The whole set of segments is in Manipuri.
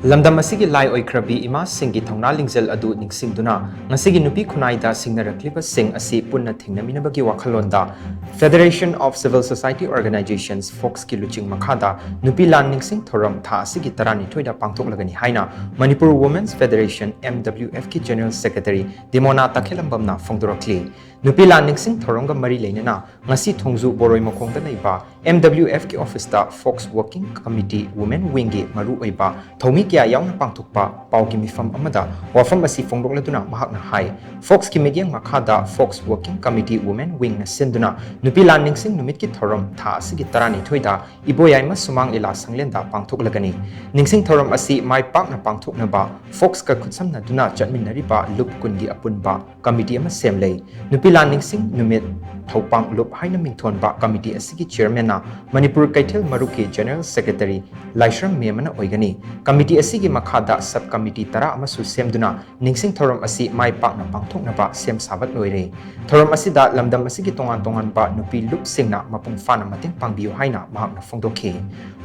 Lamdam asigi Lai Oikhrabi Ima Singi Thouna Lingjel adu Ningsinduna ngasigi Nupi Khunnai da shingnarakliba sing asi punna thengna-minnabagi wakhallon da Federation of Civil Society Organizations FOCS ki liching makha da Nupi Lan Ningshing Thouram tha asigi tarani thoida Pangthoklagani haina Manipur Women's Federation MWF ki General Secretary Demona Takhellambam na phongdorakli Nupi Lan Ningshing Thouram ga mari leinana ngasi thongju boroi mokongda naiba MWF ki office da FOCS Working Committee Women Wing gi maru oiba thomi kya yauna pangthokpa pauki mifam amada wafam asi phongdokladuna mahakna hai FOCS ki mediang makha da FOCS Working Committee Women Wing Ningsinduna Nupi Lan Ningshing numit ki thoram tha asigi tarani thoida iboyai ma sumang ila sanglenda pangthoklagani Ningsing Thouram asi mai pak na pangthoknaba FOCS ka khutsamna duna chatminnariba lup kungi apunba committee ama semlei Nupi Lan Ningshing numit thopang lup haina mingthonba committee asigi chairman na Manipur Kaithel Maruki General Secretary Lai Oikhrabi committee asigi makhada subcommittee tara amasu semduna Ningsing Thouram asi mai pakna pangthoknaba sem sabat loire Thouram asida lamdam asigi tongan ba nupi lup singna mapung fana mating pangbiu haina mahakna phongdokhe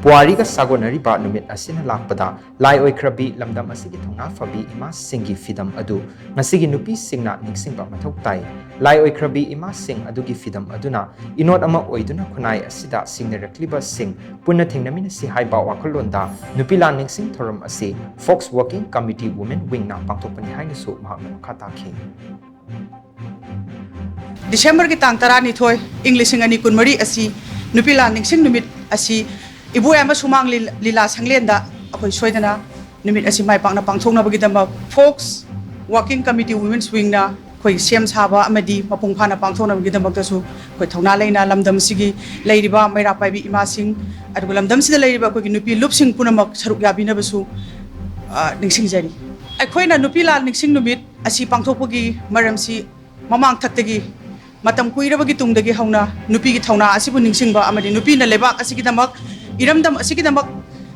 puari ka sagonari ba numit asina lakpada Lai Oikhrabi lamdam asigi Thouna fabi ima Singi fidam adu ngasigi nupi singna Ningsing ba mathok tai Lai Oikhrabi Ima Sing adugi fidam aduna inot ama oiduna khunnai asida shingnarakliba sing punna thengna-minnabagi haiba wakhallon da Nupi Lan Ningshing Thouram asi FOCS Working Committee Women Wing na pangthokpani haina su mahakna makha takhi December ki tang tarani thoi English ngani kunmari asi Nupi Lan Ningshing numit asi ibu ama sumang lila sanglenda akoi soidana numit asi mai pakna pangthokna bagi damba FOCS Working Committee Women's Wing na koi sem saba amadi mapung phana pangthokna bagi damba tasu koi Thouna leina lamdam sigi leiriba maira paibi ima sing adugo lamdam sida leiriba koi nupi lup sing punamak saruk yabina basu Ningsing jari akoi na Nupi Lan Ningshing numit asi pangthokpagi maramsi mamang thattagi matam kuirabagi tungdagi hauna nupi gi Thouna asibu ningsingba amadi nupi na lebak asigi damak iramdam asigi damak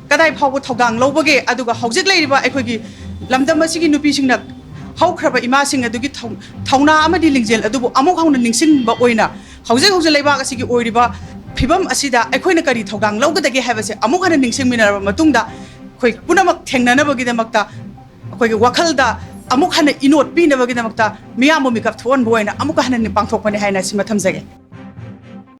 kadai phawbu thogang lobage aduga hojik leiriba aikogi lamdam asigi nupi singna Oikhrabi Ima sing adugi Thouna amadi Lingjel adubu amuk hauna ningsingba oina hojik lebak asigi oiriba phibam asida aikoina kari thogang logadagi habase amuk hana ningsing minaraba matungda koi punamak thengnanabagi damakta akoigi wakhalda amuk hana inot pinabagi damakta miyam mikap thon boina amuk hana ni pangthokpani haina sima thamjage